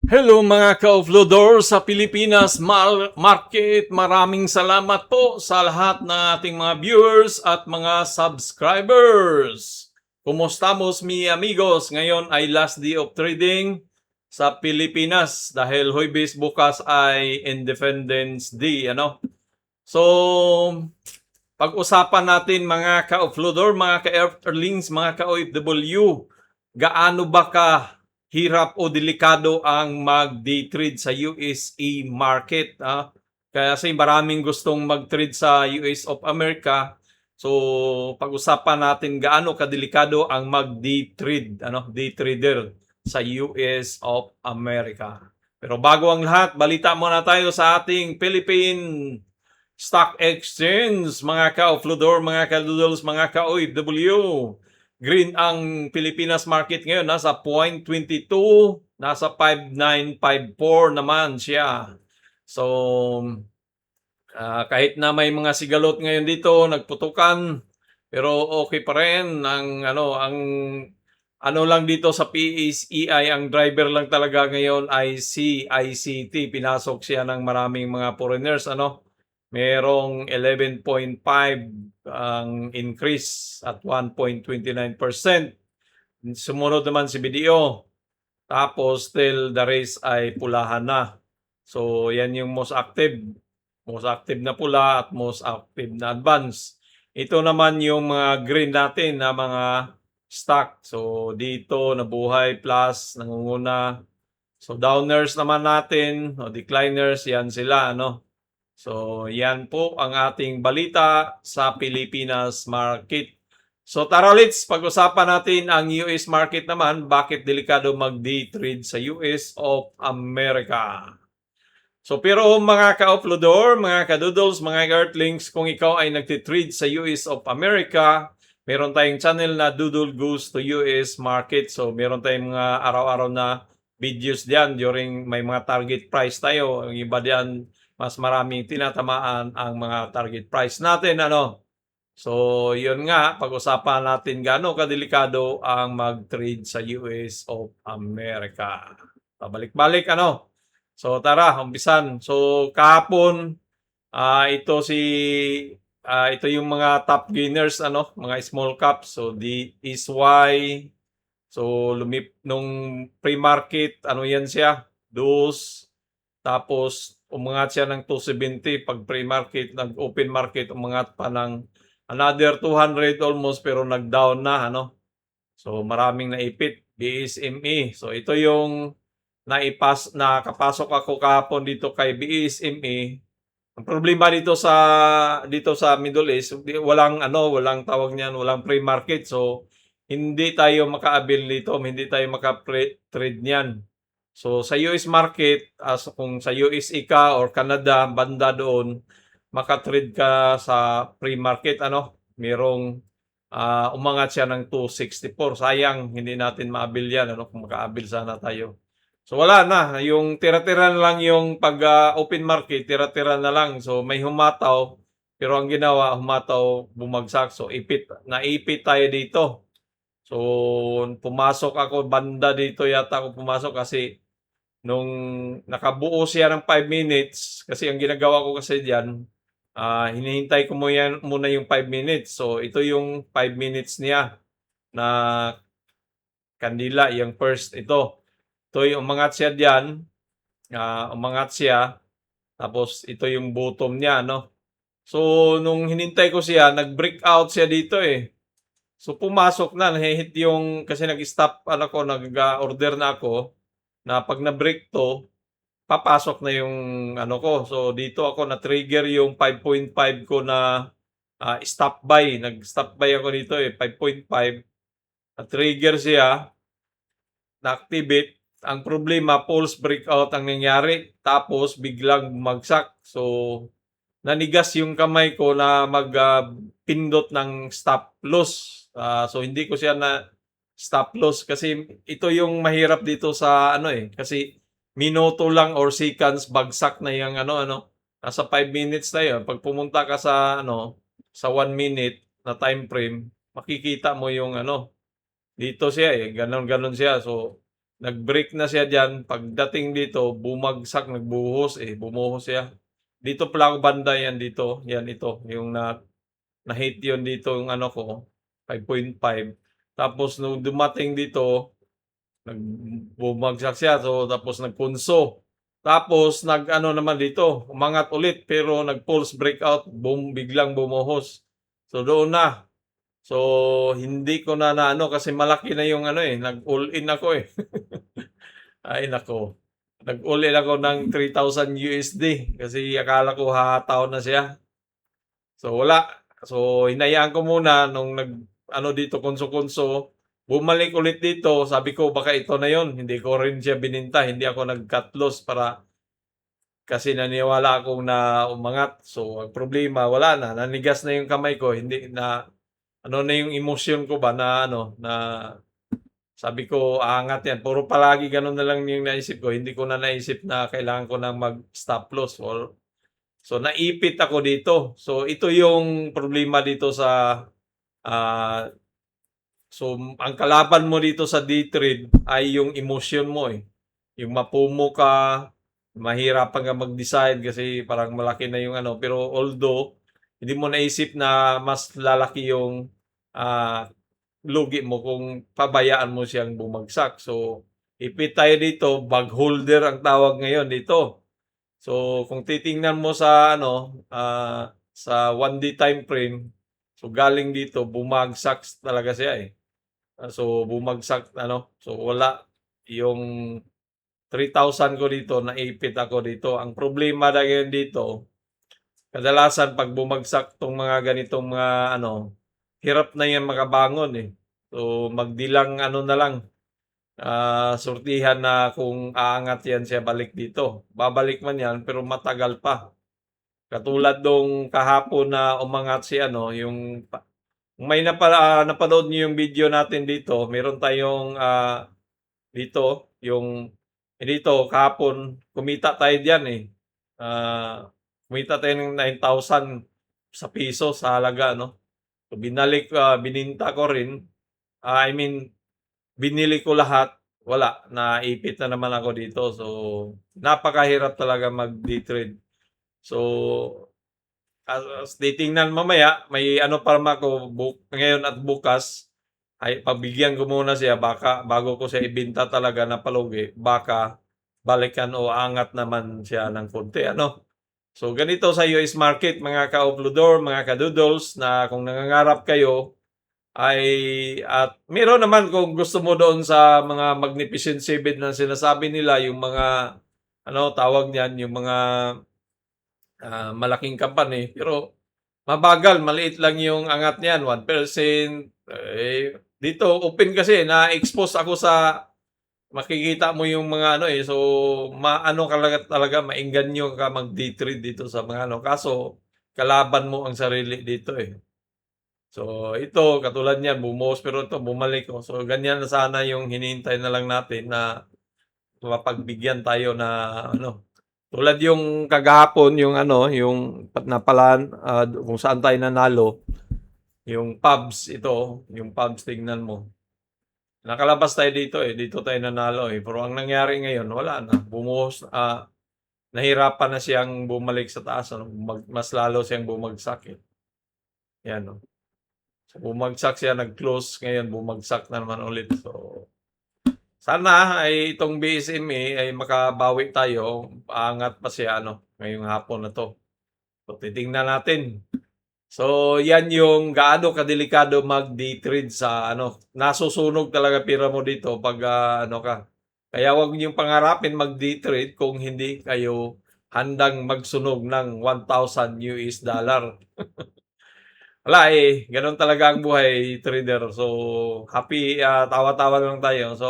Hello mga ka-offloader sa Pilipinas market. Maraming salamat po sa lahat ng ating mga viewers at mga subscribers. Kumustamos mi amigos? Ngayon ay last day of trading sa Pilipinas dahil Huwebes bukas ay Independence Day, ano? So, pag-usapan natin mga ka-offloader, mga ka-earthlings, mga ka-OFW, gaano ba ka hirap o delikado ang mag-day trade sa USA market? Kasi maraming gustong mag-trade sa US of America. So, pag-usapan natin gaano kadelikado ang mag-day trade, day trader sa US of America. Pero bago ang lahat, balita muna tayo sa ating Philippine Stock Exchange, mga ka-offloader, mga ka-doodles, mga ka-OFW. Green ang Pilipinas market ngayon, nasa 0.22, nasa 5954 naman siya. So, kahit na may mga sigalot ngayon dito, nagputukan, pero okay pa rin. Ang lang dito sa PSEI, ang driver lang talaga ngayon ay si ICT. Pinasok siya ng maraming mga foreigners, merong 11.5 ang increase at 1.29%. Sumunod naman si BDO. Tapos still the rest ay pulahan na. So yan yung most active. Most active na pula at most active na advance. Ito naman yung mga green natin na mga stock. So dito nabuhay plus nangunguna. So downers naman natin o decliners, yan sila, So, yan po ang ating balita sa Pilipinas market. So, tara let's pag-usapan natin ang US market naman. Bakit delikado mag-day trade sa US of America? So, pero mga ka-offloader, mga ka-doodles, mga earthlings, kung ikaw ay nagtitrade sa US of America, meron tayong channel na Doodle Goes to US Market. So, meron tayong mga araw-araw na videos diyan during may mga target price tayo. Ang iba diyan, mas maraming tinatamaan ang mga target price natin, So, yun nga, pag-usapan natin gaano kadelikado ang mag-trade sa US of America. Pabalik-balik, So, tara, umpisan. So, kahapon, ito yung mga top gainers, mga small caps. So, DSY. So, nung pre-market, yan siya? Dos. Tapos, umangat siya ng 270 pag pre-market, nag-open market, umangat pa ng another 200 almost pero nag-down na, So, maraming naipit, BSME. So, ito yung nakapasok ako kahapon dito kay BSME. Ang problema dito sa Middle East, walang tawag niyan, walang pre-market. So, hindi tayo maka-avail dito, hindi tayo maka-trade niyan. So sa US market, kung sa USA ka or Canada, banda doon, maka-trade ka sa pre-market, merong umangat siya ng 264. Sayang, hindi natin ma-avail yan, kung maka-avail sana tayo. So wala na, yung tira-tira na lang yung pag-open market, tira-tira na lang. So may humataw, pero ang ginawa, humataw, bumagsak. So naipit tayo dito. So pumasok ako, banda dito yata ako pumasok kasi nung nakabuo siya ng 5 minutes, kasi ang ginagawa ko kasi diyan, hinihintay ko muna yung 5 minutes. So ito yung 5 minutes niya na kandila, yung first ito. Ito yung umangat siya diyan, umangat siya, tapos ito yung bottom niya, So nung hinintay ko siya, nag-breakout siya dito eh. So pumasok na, nahihit yung, kasi nag-stop, nag-order na ako, na pag na-break to, papasok na yung ko. So dito ako na-trigger yung 5.5 ko na stop buy. Nag-stop buy ako dito 5.5. Na-trigger siya, na-activate. Ang problema, false breakout ang nangyari. Tapos biglang bumagsak. So nanigas yung kamay ko na mag-pindot ng stop loss. So hindi ko siya na stop loss kasi ito yung mahirap dito sa kasi minuto lang or seconds bagsak na yung nasa 5 minutes na yun. Pag pumunta ka sa sa 1 minute na time frame, makikita mo yung dito siya ganon siya. So nag-break na siya diyan. Pagdating dito, bumagsak, nagbuhos, bumuhos siya. Dito pala ako banda yan dito, yan ito, yung na-hit yun dito yung ano ko, 5.5. Tapos nung dumating dito, bumagsak siya, so tapos nagpunso. Tapos nag-ano naman dito, umangat ulit pero nag-pulse breakout, biglang bumuhos. So doon na. So hindi ko na naano kasi malaki na yung ano nag-all in ako Ay nako. Nag-all in ako ng 3,000 USD kasi akala ko hahataw na siya. So wala. So hinayaan ko muna nung ano dito kunso-kunso, bumalik ulit dito, sabi ko baka ito na yon, hindi ko rin siya bininta, hindi ako nag-cut loss para kasi naniwala akong na umangat. So ang problema wala na, nanigas na yung kamay ko, hindi na ano na yung emosyon ko ba na ano na sabi ko aangat yan. Puro palagi ganun na lang yung naisip ko, hindi ko na naisip na kailangan ko nang mag-stop loss or so naipit ako dito. So ito yung problema dito sa ah, so ang kalaban mo dito sa day trade ay yung emotion mo Yung mapumo ka, mahirapan ka mag-decide kasi parang malaki na yung ano. Pero although hindi mo naisip na mas lalaki yung ah, lugi mo kung pabayaan mo siyang bumagsak. So ipit tayo dito, bag holder ang tawag ngayon dito. So kung titingnan mo sa ano, sa 1 day time frame, so galing dito bumagsak talaga siya. So bumagsak ano, so wala yung 3,000 ko dito, naipit ako dito. Ang problema na ngayon dito, kadalasan 'pag bumagsak 'tong mga ganitong mga ano, hirap na 'yan makabangon. So magdilang ano na lang, sortihan na kung aangat 'yan siya balik dito. Babalik man 'yan pero matagal pa. Katulad nung kahapon na umangat si ano, yung kung may napanood niyo yung video natin dito, meron tayong, dito yung dito kahapon kumita tayo diyan. Kumita tayo ng 9,000 sa piso sa halaga ano. So binalik, bininta ko rin, I mean binili ko lahat, wala, naipit na naman ako dito. So napakahirap talaga mag-day trade. So titingnan mamaya may ano pa naman ako ngayon at bukas ay pagbigyan ko muna siya baka bago ko siya ibenta talaga na palugi, baka balikan o angat naman siya ng konti ano. So ganito sa US market mga ka-offloader, mga ka-doodles na kung nangangarap kayo ay at meron naman kung gusto mo doon sa mga Magnificent Seven na sinasabi nila, yung mga ano tawag niyan, yung mga malaking company, pero mabagal, maliit lang yung angat niyan, 1%. Dito open kasi na-expose ako sa makikita mo yung mga ano so maano ka talaga maengganyo ka mag-day trade dito sa mga ano, kaso kalaban mo ang sarili dito. So ito katulad niyan bumuhos pero ito bumalik So ganyan na sana yung hinihintay na lang natin na mapagbigyan tayo na ano. Tulad yung kagahapon yung ano, yung napalaan, kung saan tayo nanalo, yung pubs yung pubs tignan mo. Nakalabas tayo dito tayo nanalo. Pero ang nangyari ngayon wala na, bumuhos, nahirapan na siyang bumalik sa taas ano, mas lalo siyang bumagsak. Yan So bumagsak siya, nag-close, ngayon bumagsak na naman ulit. So sana ay itong BSME ay makabawi tayo, aangat pa siya ano, ngayong hapon na 'to. So titingnan natin. So yan yung gaano kadelikado mag-day trade sa ano, nasusunog talaga pera mo dito 'pag, ano ka. Kaya huwag niyong pangarapin mag-day trade kung hindi kayo handang magsunog ng $1,000. Wala, gano'n talaga ang buhay trader. So happy, tawa-tawa lang tayo. So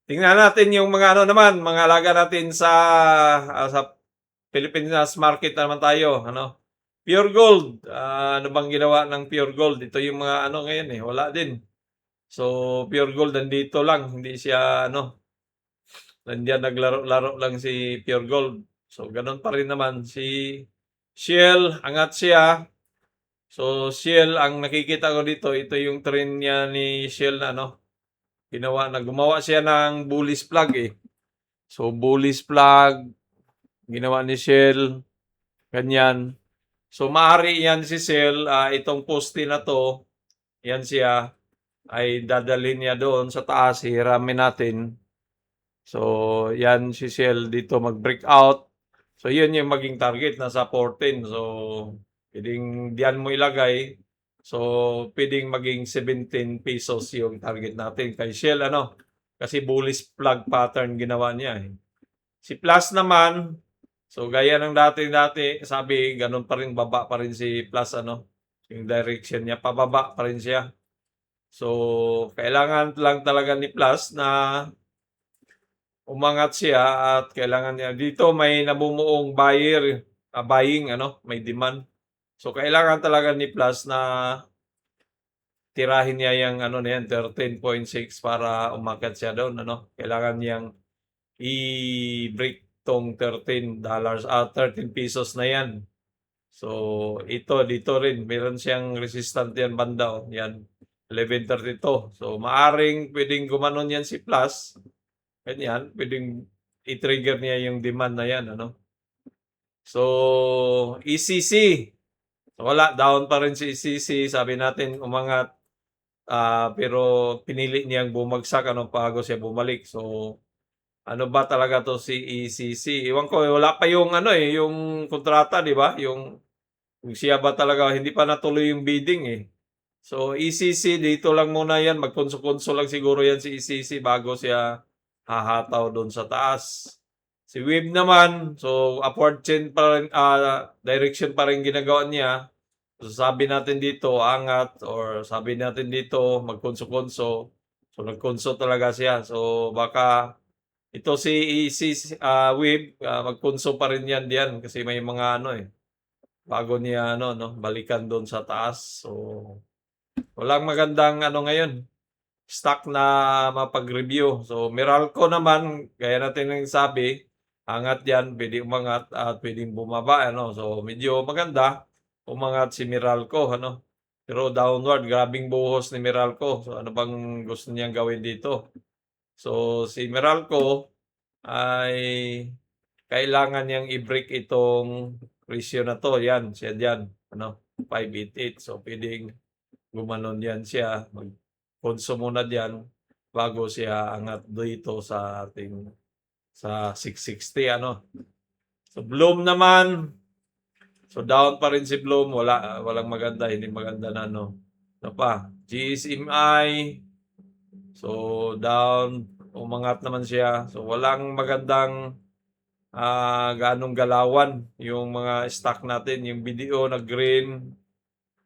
tingnan natin yung mga ano naman, mga alaga natin sa Pilipinas market naman tayo, ano. Pure Gold, ano bang ginawa ng Pure Gold? Ito yung mga ano ngayon, wala din. So, Pure Gold nandito lang, hindi siya ano, nandiyan naglaro-laro lang si Pure Gold. So, gano'n pa rin naman si Shell, angat siya. So, Shell ang nakikita ko dito, ito yung trend niya ni Shell na ano, gumawa siya ng bullish flag eh. So, bullish flag, ginawa ni Shell, ganyan. So, maaari yan si Shell, itong poste na to, yan siya, ay dadalhin niya doon sa taas, hiramin natin. So, yan si Shell dito mag-breakout. So, yun yung maging target, nasa 14. So, pwedeng diyan mo ilagay. So, pwedeng maging 17 pesos yung target natin kay Shell, ano? Kasi bullish flag pattern ginawa niya eh. Si Plus naman, so gaya ng dati, sabi, ganun pa rin, baba pa rin si Plus, ano? Yung direction niya, pababa pa rin siya. So, kailangan lang talaga ni Plus na umangat siya at kailangan niya. Dito may namumuong buying, ano, may demand. So, kailangan talaga ni Plus na tirahin niya yung ano na yan, 13.6 para umakyat siya doon, ano. Kailangan niyang i-break tong $13, 13 pesos na yan. So, dito rin, meron siyang resistant yan banda, oh, yan, 11.32. So, maaring pwedeng gumanon yan si Plus, ganyan, pwedeng i-trigger niya yung demand na yan, ano. So, ECC, wala, down pa rin si ECC, sabi natin umangat, pero pinili niyang bumagsak, ano, bago siya bumalik. So, ano ba talaga to si ECC? Iwan ko, wala pa yung ano eh, yung kontrata, di ba? Yung siya ba talaga, hindi pa natuloy yung bidding eh. So, ECC, dito lang muna yan, magkonso-konso lang siguro yan si ECC bago siya hahataw doon sa taas. Si WIB naman, so upward trend pa rin, direction pa rin ginagawa niya. So, sabi natin dito, angat, or sabi natin dito, magkonso-konso. So, nagkonso talaga siya. So, baka ito si WIB, magkonso pa rin yan diyan kasi may mga ano eh, bago niya ano, no, balikan doon sa taas. So, walang magandang ano ngayon, stock na mapag-review. So, Meralco naman, gaya natin ng sabi, angat yan, pwede umangat at pwedeng bumaba, ano. So, medyo maganda, umangat si Meralco, ano. Pero downward, grabing buhos ni Meralco. So, ano bang gusto niyang gawin dito? So, si Meralco ay kailangan niyang i-break itong ratio na to. Yan, siya dyan, ano, 588. So, pwedeng gumanon yan siya, mag-consume muna diyan bago siya angat dito sa ating sa 660, ano. So, Bloom naman, so down pa rin si Bloom, walang maganda, hindi maganda na ano. Ano pa? GSMI, so down, umangat naman siya. So, walang magandang ganong galawan yung mga stock natin, yung BDO na green.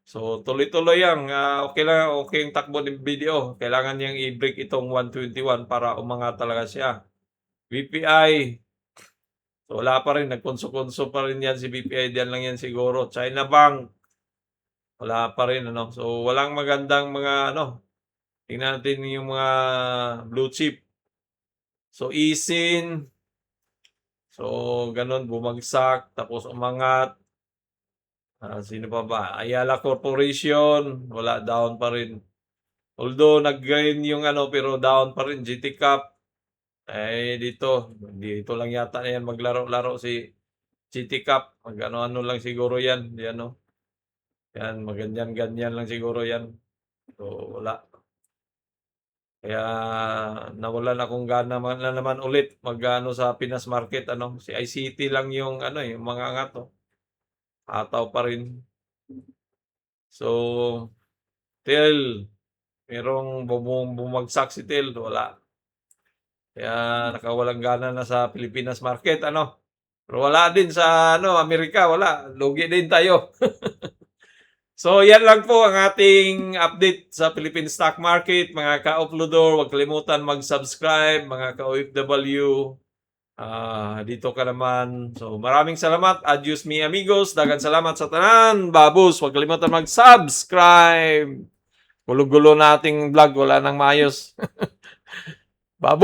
So, tuloy-tuloy yan. Okay lang, okay yung takbo ng BDO. Kailangan niyang i-break itong 121 para umangat talaga siya. BPI, so wala pa rin. Nagkonso-konso pa rin yan si BPI. Diyan lang yan siguro. China Bank, wala pa rin. Ano? So, walang magandang mga ano. Tingnan natin yung mga blue chip. So, ISIN, so ganun, bumagsak. Tapos umangat. Sino pa ba? Ayala Corporation, wala, down pa rin. Although nag-gain yung ano, pero down pa rin. GT Cup, dito lang yata na yan maglaro-laro si GT Cup. Mag-ano-ano lang siguro yan. Yan, no? Yan, maganyan-ganyan lang siguro yan. So, wala. Kaya nawalan akong gana na naman ulit mag-ano sa Pinas Market, ano. Si ICT lang yung ano eh, mga angat, oh. Hataw pa rin. So, TEL, merong bumagsak si TEL, wala. Kaya nakawalang gana na sa Pilipinas Market, ano. Pero wala din sa ano, Amerika, wala. Lugi din tayo. So, yan lang po ang ating update sa Philippine Stock Market. Mga ka-uploader, huwag kalimutan mag-subscribe. Mga ka-OFW, dito ka naman. So, maraming salamat. Adios mi amigos. Dagan salamat sa tanan. Babus, huwag kalimutan mag-subscribe. Gulo-gulo na ating vlog. Wala nang maayos. Babus.